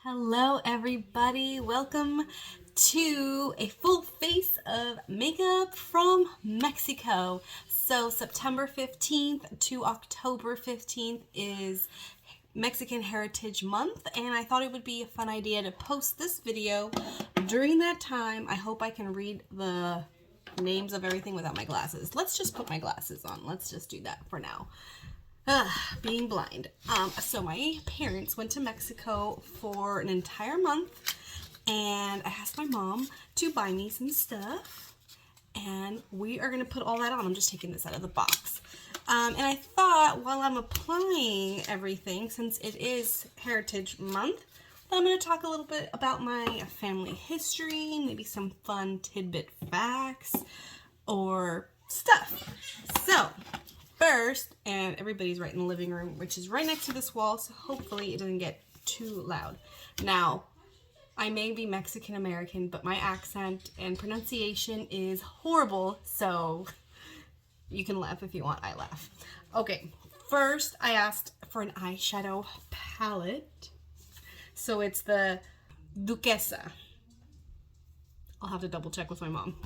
Hello everybody, welcome to a full face of makeup from Mexico. So September 15th to October 15th is Mexican Heritage Month, and I thought it would be a fun idea to post this video during that time. I hope I can read the names of everything without my glasses. Let's just put my glasses on. Let's just do that for now. Being blind. So my parents went to Mexico for an entire month, and I asked my mom to buy me some stuff, and we are going to put all that on. I'm just taking this out of the box. And I thought while I'm applying everything, since it is Heritage Month, I'm going to talk a little bit about my family history, maybe some fun tidbit facts or stuff. So first, and everybody's right in the living room, which is right next to this wall, so hopefully it doesn't get too loud. Now, I may be Mexican American, but my accent and pronunciation is horrible, so you can laugh if you want. I laugh. Okay, first I asked for an eyeshadow palette. So it's the Duquesa. I'll have to double check with my mom.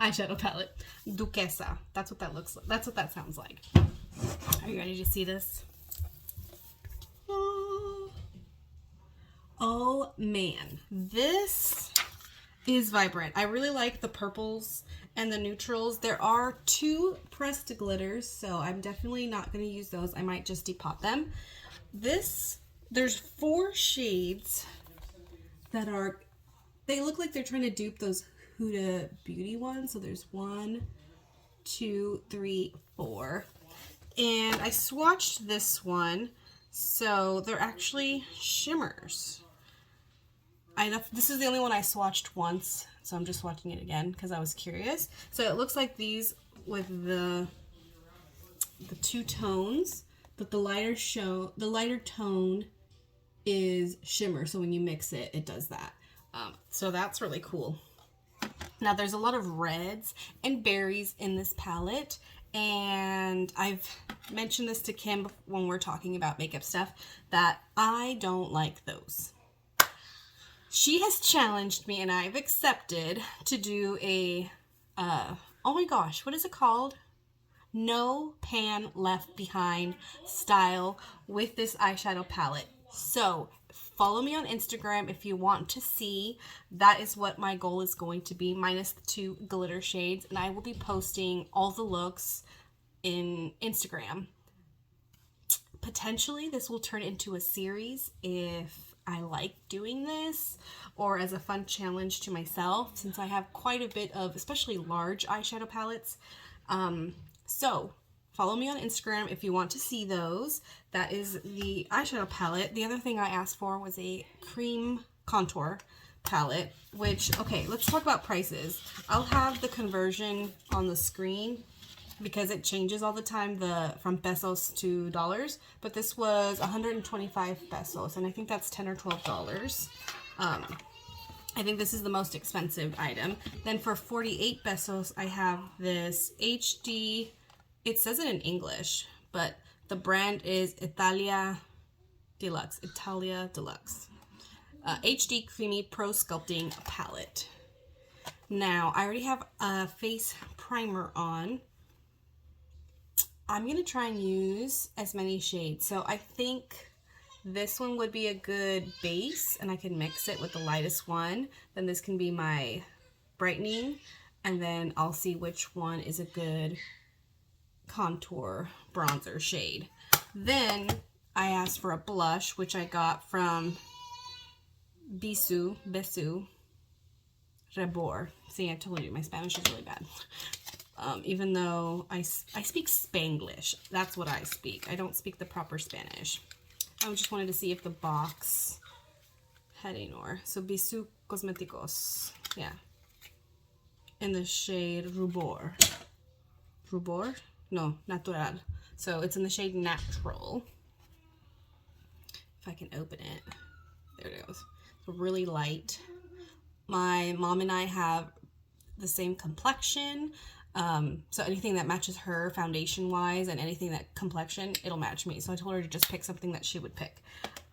Eyeshadow palette, Duquesa. That's what that looks like. That's what that sounds like. Are you ready to see this? Oh man, this is vibrant. I really like the purples and the neutrals. There are two pressed glitters, so I'm definitely not going to use those. I might just depot them. There's 4 shades that are, they look like they're trying to dupe those Huda Beauty ones. So there's 1, 2, 3, 4. And I swatched this one, so they're actually shimmers. This is the only one I swatched once, so I'm just swatching it again because I was curious. So it looks like these with the 2 tones, but the lighter tone is shimmer. So when you mix it, it does that. So that's really cool. Now there's a lot of reds and berries in this palette, and I've mentioned this to Kim when we're talking about makeup stuff, that I don't like those. She has challenged me, and I've accepted to do a, oh my gosh, what is it called? No pan left behind style with this eyeshadow palette. So follow me on Instagram if you want to see. That is what my goal is going to be, minus the 2 glitter shades, and I will be posting all the looks in Instagram. Potentially this will turn into a series if I like doing this, or as a fun challenge to myself, since I have quite a bit of especially large eyeshadow palettes. So follow me on Instagram if you want to see those. That is the eyeshadow palette. The other thing I asked for was a cream contour palette, which, okay, let's talk about prices. I'll have the conversion on the screen because it changes all the time, from pesos to dollars, but this was 125 pesos, and I think that's $10 or $12. I think this is the most expensive item. Then for 48 pesos, I have this HD, it says it in English, but the brand is Italia Deluxe. HD Creamy Pro Sculpting Palette. Now, I already have a face primer on. I'm going to try and use as many shades. So I think this one would be a good base, and I can mix it with the lightest one. Then this can be my brightening, and then I'll see which one is a good contour bronzer shade. Then I asked for a blush, which I got from Besu Rebor. See, I told you my Spanish is really bad. Even though I speak Spanglish. That's what I speak. I don't speak the proper Spanish. I just wanted to see if the box had a nor. So Bisou Cosméticos. Yeah. In the shade Rubor. Rubor? No, Natural. So it's in the shade Natural. If I can open it. There it goes. So really light. My mom and I have the same complexion. So anything that matches her foundation wise and anything that complexion, it'll match me. So I told her to just pick something that she would pick.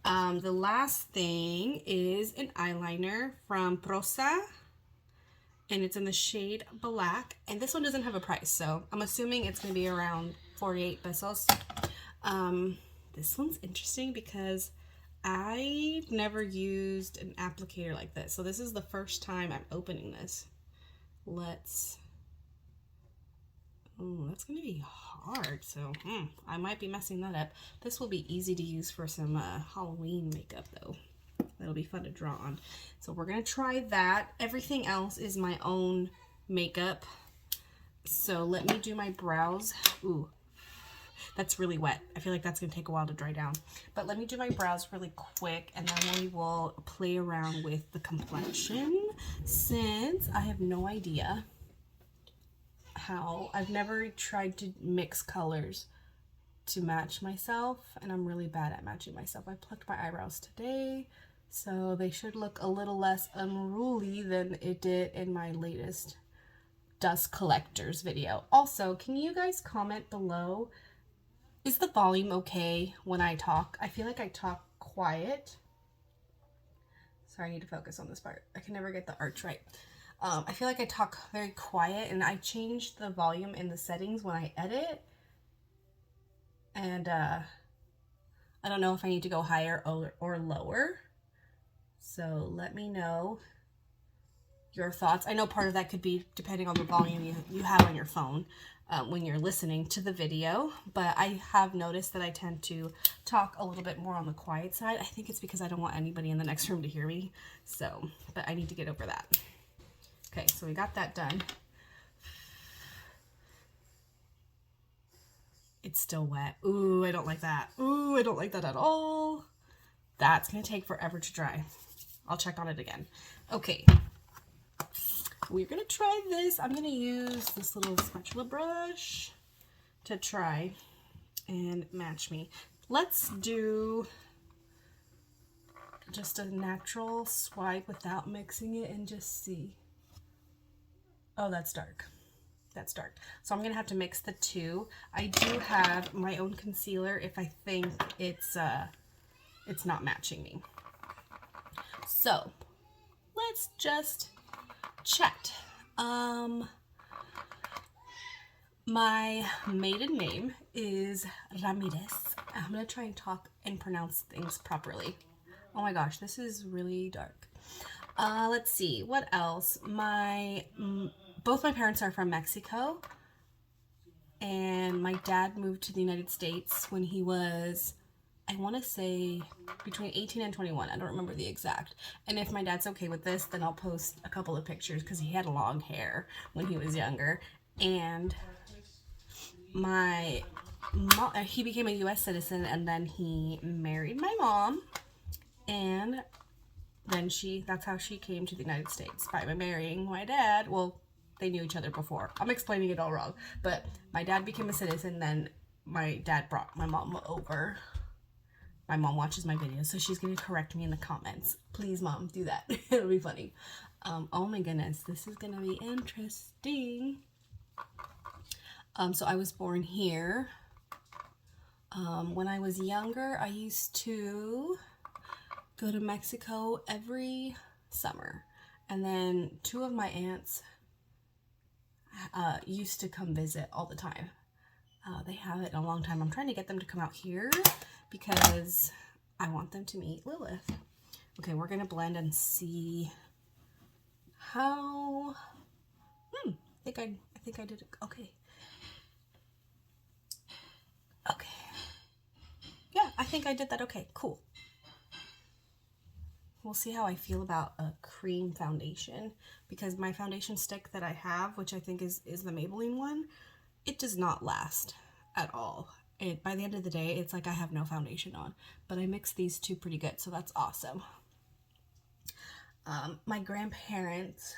The last thing is an eyeliner from Prosa, and it's in the shade Black, and this one doesn't have a price, so I'm assuming it's going to be around 48 pesos. This one's interesting because I've never used an applicator like this, so this is the first time I'm opening this. Let's... Ooh, that's going to be hard, so I might be messing that up. This will be easy to use for some Halloween makeup, though. That'll be fun to draw on. So we're going to try that. Everything else is my own makeup. So let me do my brows. Ooh, that's really wet. I feel like that's going to take a while to dry down. But let me do my brows really quick, and then we will play around with the complexion, since I have no idea how. I've never tried to mix colors to match myself, and I'm really bad at matching myself. I plucked my eyebrows today, so they should look a little less unruly than it did in my latest dust collectors video. Also, can you guys comment below, is the volume okay when I talk? I feel like I talk quiet. Sorry, I need to focus on this part. I can never get the arch right. I feel like I talk very quiet, and I changed the volume in the settings when I edit. And I don't know if I need to go higher or lower. So let me know your thoughts. I know part of that could be depending on the volume you have on your phone when you're listening to the video. But I have noticed that I tend to talk a little bit more on the quiet side. I think it's because I don't want anybody in the next room to hear me. So, but I need to get over that. Okay, so we got that done. It's still wet. Ooh, I don't like that. Ooh, I don't like that at all. That's gonna take forever to dry. I'll check on it again. Okay, we're gonna try this. I'm gonna use this little spatula brush to try and match me. Let's do just a natural swipe without mixing it and just see. Oh, that's dark. That's dark. So I'm gonna have to mix the two. I do have my own concealer if I think it's not matching me. So let's just chat. My maiden name is Ramirez. I'm gonna try and talk and pronounce things properly. Oh my gosh, this is really dark. Let's see, what else? Both my parents are from Mexico, and my dad moved to the United States when he was, I want to say, between 18 and 21. I don't remember the exact. And if my dad's okay with this, then I'll post a couple of pictures, because he had long hair when he was younger. And my mom, he became a U.S. citizen, and then he married my mom, and then that's how she came to the United States, by marrying my dad. Well, they knew each other before. I'm explaining it all wrong. But my dad became a citizen, then my dad brought my mom over. My mom watches my videos, so she's going to correct me in the comments. Please, Mom, do that. It'll be funny. Oh my goodness, this is going to be interesting. So I was born here. When I was younger, I used to go to Mexico every summer. And then two of my aunts used to come visit all the time. They haven't in a long time. I'm trying to get them to come out here because I want them to meet Lilith. Okay, we're gonna blend and see how. I think I did it. Okay. Okay. Yeah, I think I did that. Okay, cool. We'll see how I feel about a cream foundation, because my foundation stick that I have, which I think is the Maybelline one, it does not last at all. By the end of the day, it's like I have no foundation on. But I mixed these two pretty good, so that's awesome. My grandparents,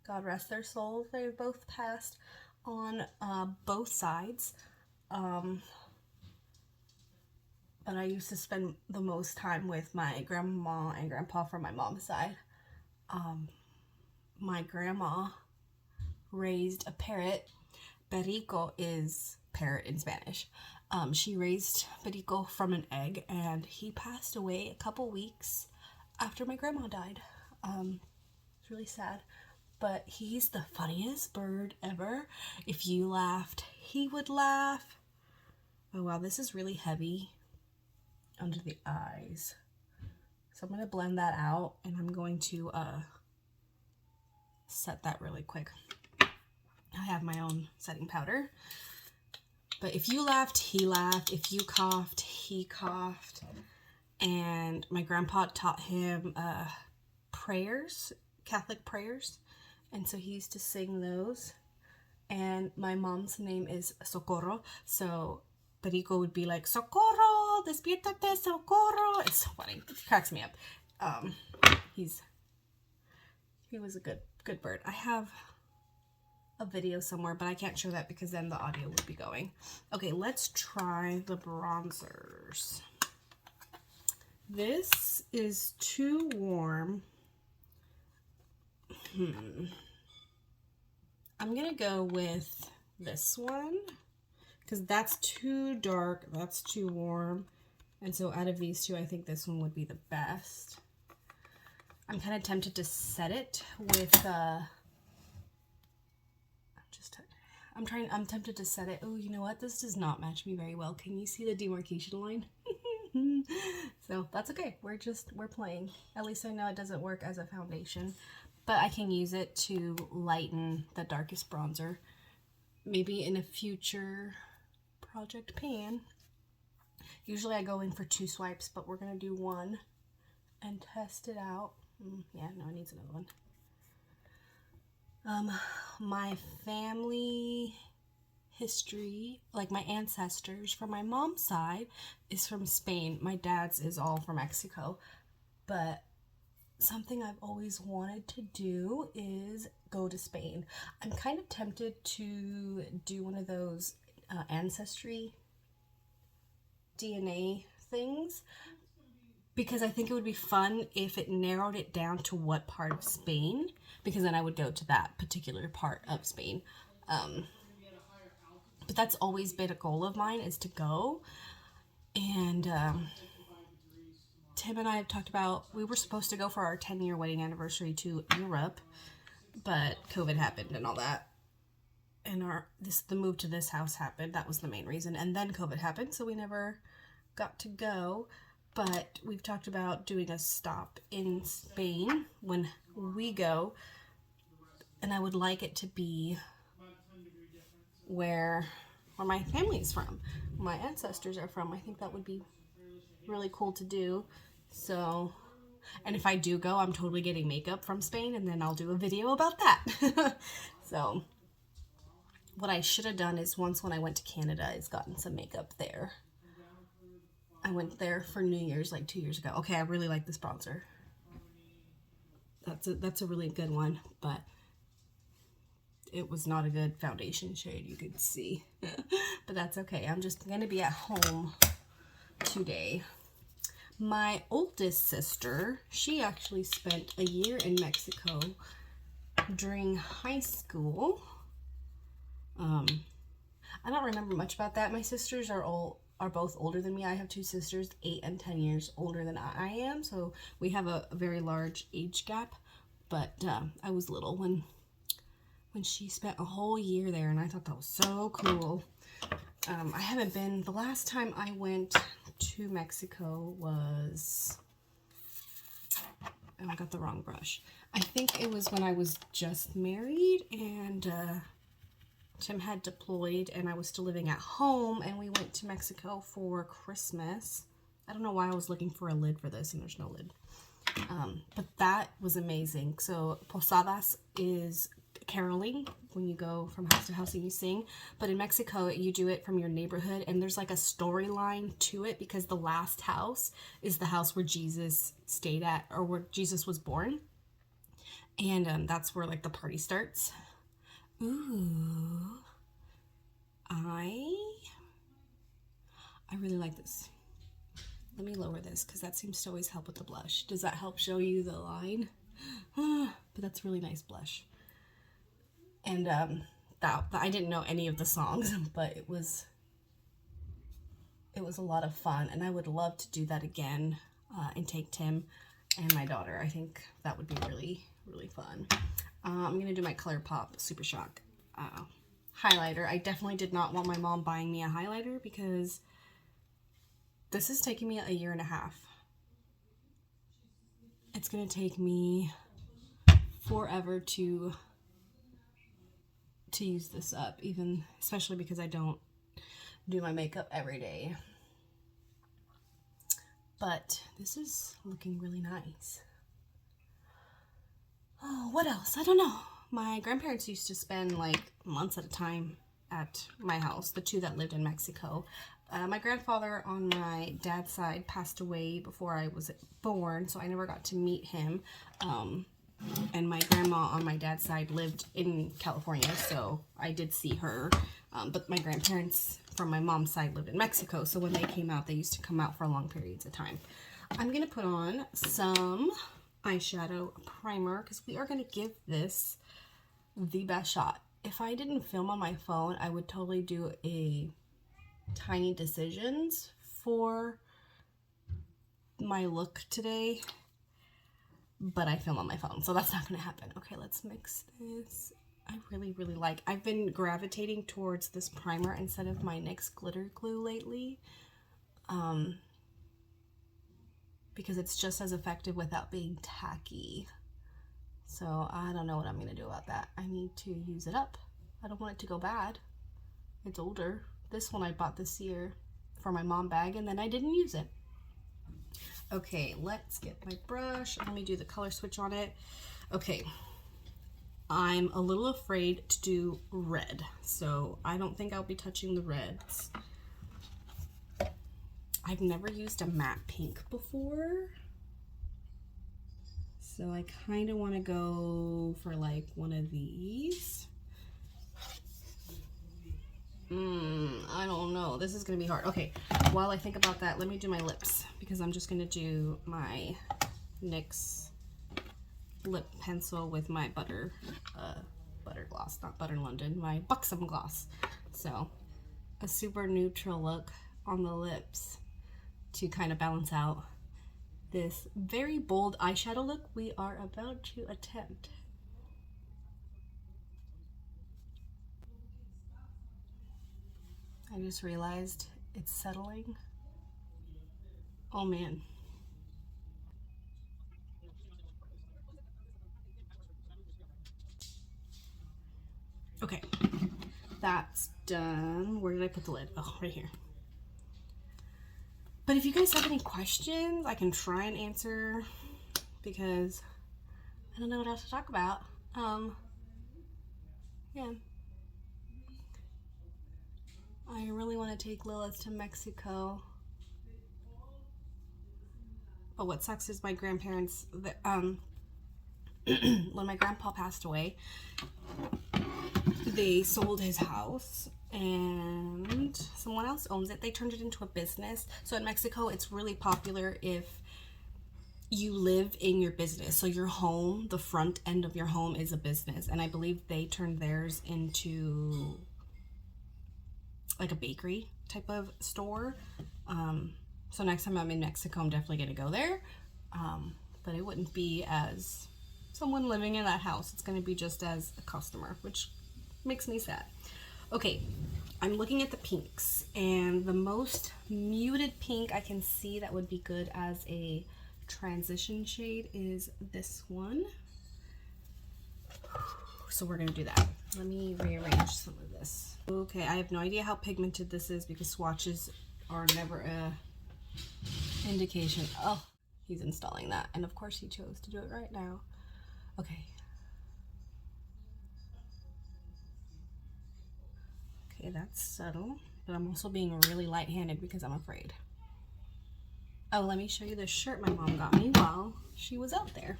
God rest their souls, they both passed on both sides. But I used to spend the most time with my grandma and grandpa from my mom's side. My grandma raised a parrot. Perico is parrot in Spanish. She raised Perico from an egg, and he passed away a couple weeks after my grandma died. It's really sad, but he's the funniest bird ever. If you laughed, he would laugh. Oh wow, this is really heavy under the eyes. So I'm going to blend that out, and I'm going to set that really quick. I have my own setting powder. But if you laughed, he laughed. If you coughed, he coughed. And my grandpa taught him prayers, Catholic prayers. And so he used to sing those. And my mom's name is Socorro. So Perico would be like, Socorro, despiértate, Socorro. It's so funny. It cracks me up. He was a good bird. I have a video somewhere, but I can't show that because then the audio would be going. Okay, let's try the bronzers. This is too warm. I'm gonna go with this one because that's too dark, that's too warm. And so out of these two, I think this one would be the best. I'm kind of tempted to set it with I'm tempted to set it. Oh, you know what? This does not match me very well. Can you see the demarcation line? So that's okay. We're playing. At least I know it doesn't work as a foundation, but I can use it to lighten the darkest bronzer. Maybe in a future project pan. Usually I go in for 2 swipes, but we're going to do 1 and test it out. Yeah, no, it needs another one. My family history, like my ancestors from my mom's side, is from Spain. My dad's is all from Mexico. But something I've always wanted to do is go to Spain. I'm kind of tempted to do one of those ancestry DNA things, because I think it would be fun if it narrowed it down to what part of Spain, because then I would go to that particular part of Spain. But that's always been a goal of mine, is to go. And Tim and I have talked about, we were supposed to go for our 10-year wedding anniversary to Europe, but COVID happened and all that. And the move to this house happened. That was the main reason. And then COVID happened, so we never got to go. But we've talked about doing a stop in Spain when we go. And I would like it to be where my family's from, my ancestors are from. I think that would be really cool to do. So, and if I do go, I'm totally getting makeup from Spain, and then I'll do a video about that. So, what I should have done is, once when I went to Canada, is gotten some makeup there. I went there for New Year's like 2 years ago. Okay, I really like this bronzer. That's a really good one, but it was not a good foundation shade, you could see. But that's okay. I'm just going to be at home today. My oldest sister, she actually spent a year in Mexico during high school. I don't remember much about that. My sisters are both older than me. I have 2 sisters, 8 and 10 years older than I am, so we have a very large age gap. But I was little when she spent a whole year there, and I thought that was so cool. I haven't been, the last time I went to Mexico was, oh, I got the wrong brush. I think it was when I was just married, and Tim had deployed, and I was still living at home, and we went to Mexico for Christmas. I don't know why I was looking for a lid for this, and there's no lid. But that was amazing. So Posadas is caroling, when you go from house to house and you sing. But in Mexico, you do it from your neighborhood, and there's like a storyline to it, because the last house is the house where Jesus stayed at, or where Jesus was born. And that's where like the party starts. Ooh. I really like this. Let me lower this, because that seems to always help with the blush. Does that help show you the line? But that's really nice blush. And I didn't know any of the songs, but it was it was a lot of fun, and I would love to do that again and take Tim and my daughter. I think that would be really, really fun. I'm going to do my Colourpop Super Shock highlighter. I definitely did not want my mom buying me a highlighter because this is taking me a year and a half. It's going to take me forever to use this up, even especially because I don't do my makeup every day. But this is looking really nice. Oh, what else? I don't know. My grandparents used to spend like months at a time at my house, the two that lived in Mexico. My grandfather on my dad's side passed away before I was born, so I never got to meet him. And my grandma on my dad's side lived in California, so I did see her. But my grandparents from my mom's side lived in Mexico, so when they came out, they used to come out for long periods of time. I'm going to put on some eyeshadow primer because we are going to give this the best shot. If I didn't film on my phone, I would totally do a tiny decisions for my look today, but I film on my phone, so that's not going to happen. Okay, let's mix this. I really, really like, I've been gravitating towards this primer instead of my NYX glitter glue lately, because it's just as effective without being tacky. So I don't know what I'm going to do about that. I need to use it up. I don't want it to go bad. It's older. This one I bought this year for my mom bag, and then I didn't use it. Okay, let's get my brush. Let me do the color switch on it. Okay, I'm a little afraid to do red, so I don't think I'll be touching the reds. I've never used a matte pink before, so I kind of want to go for like one of these. I don't know. This is going to be hard. Okay, while I think about that, let me do my lips, because I'm just going to do my NYX lip pencil with my butter gloss, not Butter London, my Buxom gloss. So a super neutral look on the lips to kind of balance out this very bold eyeshadow look we are about to attempt. I just realized it's settling. Oh man. Okay, that's done. Where did I put the lid? Oh, right here. But if you guys have any questions, I can try and answer, because I don't know what else to talk about. Yeah. I really want to take Lilith to Mexico. But what sucks is my grandparents, when my grandpa passed away, they sold his house and someone else owns it. They turned it into a business. So in Mexico, it's really popular if you live in your business. So your home, the front end of your home is a business. And I believe they turned theirs into like a bakery type of store. So next time I'm in Mexico, I'm definitely going to go there. But it wouldn't be as someone living in that house. It's going to be just as a customer, which makes me sad. Okay, I'm looking at the pinks, and the most muted pink I can see that would be good as a transition shade is this one. So we're going to do that. Let me rearrange some of this. Okay, I have no idea how pigmented this is because swatches are never a indication. Oh, he's installing that. And of course he chose to do it right now. Okay. Okay, that's subtle, but I'm also being really light-handed because I'm afraid. Oh, let me show you the shirt my mom got me while she was out there.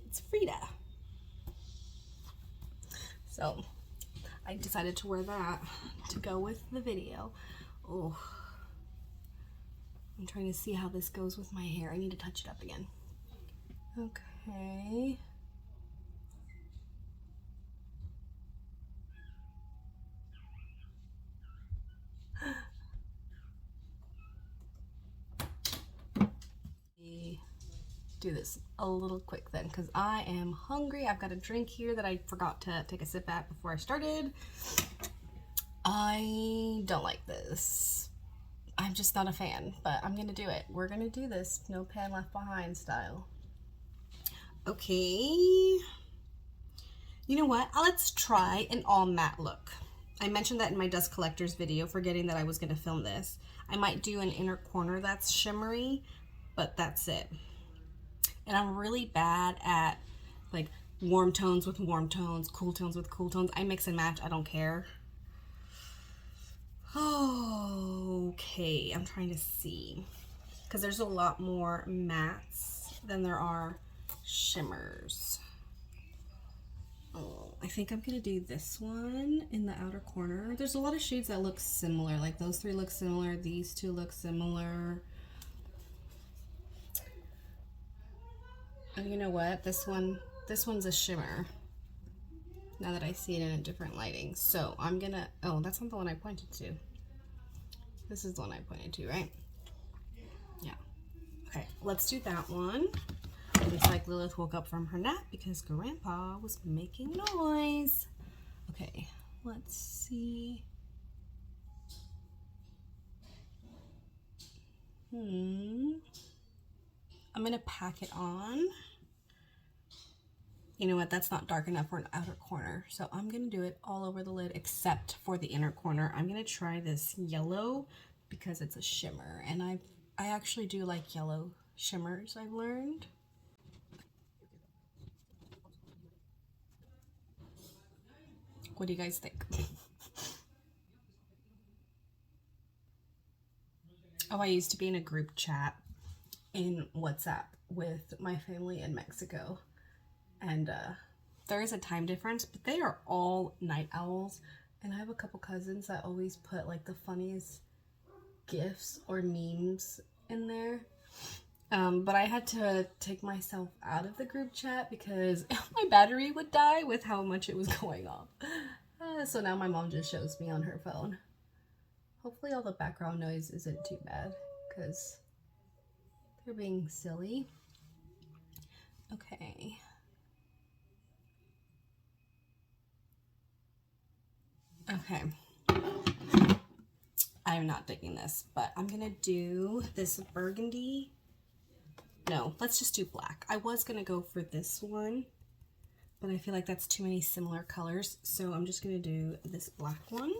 It's Frida. So I decided to wear that to go with the video. Oh, I'm trying to see how this goes with my hair. I need to touch it up again. Okay. do this a little quick then because I am hungry. I've got a drink here that I forgot to take a sip at before I started. I don't like this. I'm just not a fan, but I'm gonna do it. We're gonna do this no pan left behind style. Okay. You know what? Let's try an all matte look. I mentioned that in my dust collectors video, forgetting that I was gonna film this. I might do an inner corner that's shimmery, but that's it. And I'm really bad at like warm tones with warm tones, cool tones with cool tones. I mix and match, I don't care. Okay, I'm trying to see. Because there's a lot more mattes than there are shimmers. Oh, I think I'm gonna do this one in the outer corner. There's a lot of shades that look similar. Like those three look similar, these two look similar. And you know what? This one's a shimmer. Now that I see it in a different lighting. So I'm gonna, oh, that's not the one I pointed to. This is the one I pointed to, right? Yeah. Okay, let's do that one. Looks like Lilith woke up from her nap because Grandpa was making noise. Okay, let's see. I'm gonna pack it on. You know what, that's not dark enough for an outer corner. So I'm gonna do it all over the lid except for the inner corner. I'm gonna try this yellow because it's a shimmer. And I actually do like yellow shimmers, I've learned. What do you guys think? Oh, I used to be in a group chat in WhatsApp with my family in Mexico. And there is a time difference, but they are all night owls. And I have a couple cousins that always put like the funniest GIFs or memes in there. But I had to take myself out of the group chat because my battery would die with how much it was going off. So now my mom just shows me on her phone. Hopefully all the background noise isn't too bad because they're being silly. Okay. Okay. I'm not digging this, but I'm gonna do this burgundy. No, let's just do black. I was gonna go for this one, but I feel like that's too many similar colors. So I'm just gonna do this black one.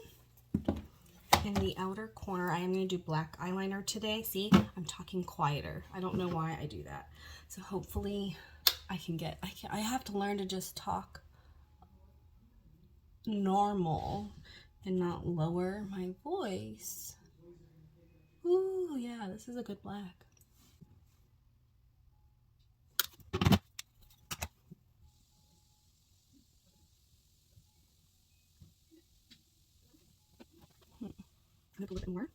In the outer corner, I am gonna do black eyeliner today. See, I'm talking quieter. I don't know why I do that. So hopefully I have to learn to just talk normal and not lower my voice. Ooh, yeah, this is a good black. A little bit more.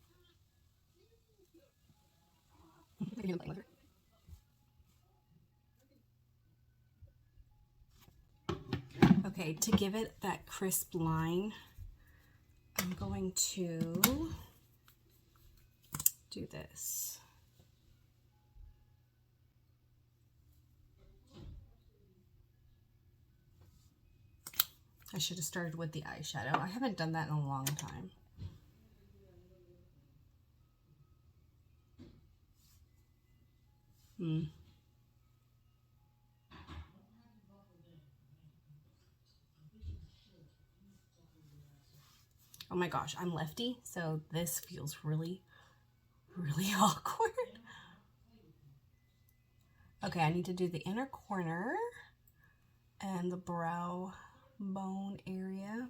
Okay, to give it that crisp line, I'm going to do this. I should have started with the eyeshadow. I haven't done that in a long time. Oh my gosh, I'm lefty, so this feels really, really awkward. Okay, I need to do the inner corner and the brow bone area.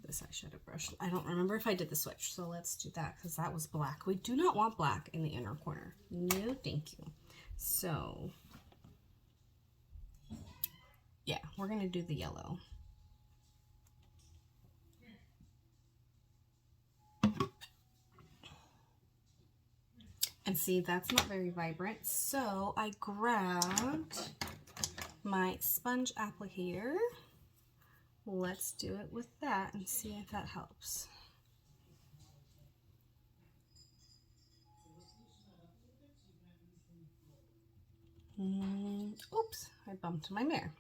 This eyeshadow brush. I don't remember if I did the switch, so let's do that because that was black. We do not want black in the inner corner. No, thank you. So, yeah, we're gonna do the yellow. And see, that's not very vibrant. So I grabbed my sponge applicator. Let's do it with that and see if that helps. Oops, I bumped my mirror.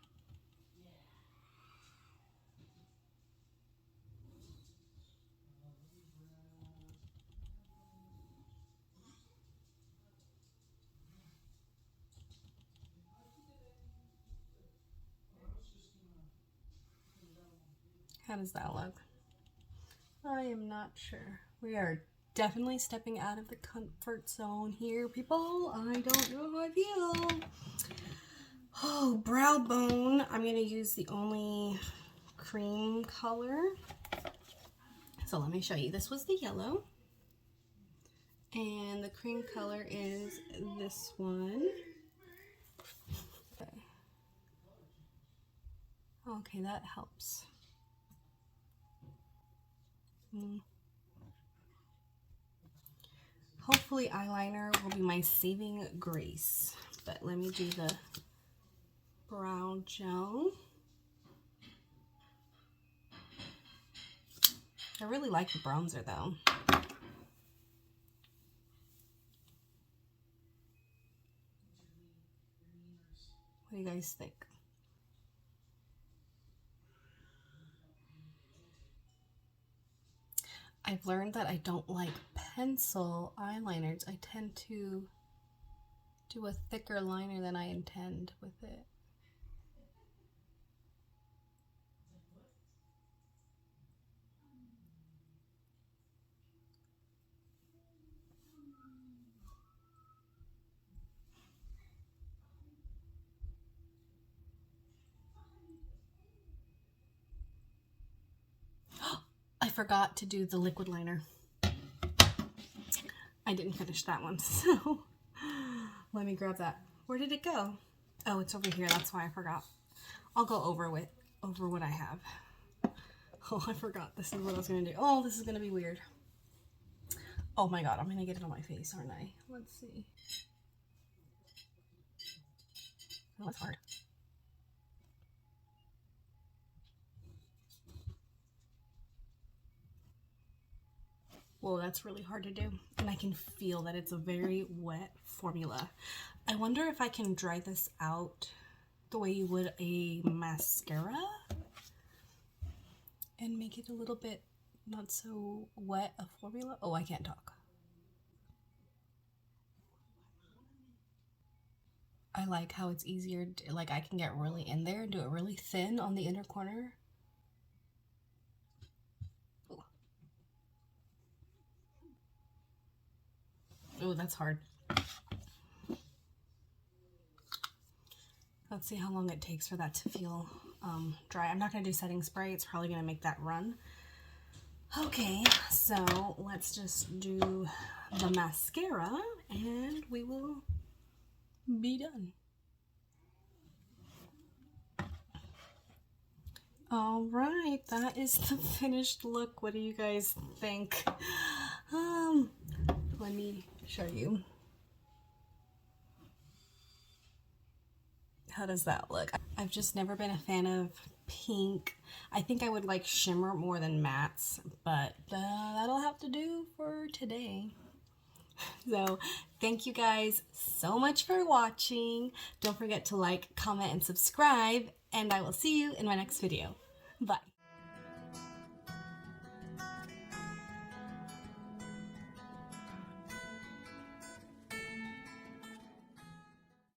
How does that look? I am not sure. We are definitely stepping out of the comfort zone here, people. I don't know how I feel. Oh, brow bone. I'm going to use the only cream color. So let me show you. This was the yellow. And the cream color is this one. Okay. Okay, that helps. Hopefully eyeliner will be my saving grace. But let me do the brow gel. I really like the bronzer though. What do you guys think? I've learned that I don't like pencil eyeliners. I tend to do a thicker liner than I intend with it. I forgot to do the liquid liner. I didn't finish that one, so let me grab that. Where did it go? Oh, it's over here. That's why I forgot. I'll go over what I have. Oh, I forgot. This is what I was gonna do. Oh, this is gonna be weird. Oh my god, I'm gonna get it on my face, aren't I? Let's see. Oh, that's hard. Whoa, that's really hard to do. And I can feel that it's a very wet formula. I wonder if I can dry this out the way you would a mascara and make it a little bit not so wet a formula. Oh, I can't talk. I like how it's easier, like I can get really in there and do it really thin on the inner corner. Oh, that's hard. Let's see how long it takes for that to feel dry. I'm not going to do setting spray. It's probably going to make that run. Okay, so let's just do the mascara and we will be done. All right, that is the finished look. What do you guys think? Let me show you. How does that look? I've just never been a fan of pink. I think I would like shimmer more than mattes, but that'll have to do for today. So thank you guys so much for watching. Don't forget to like, comment, and subscribe, and I will see you in my next video. Bye.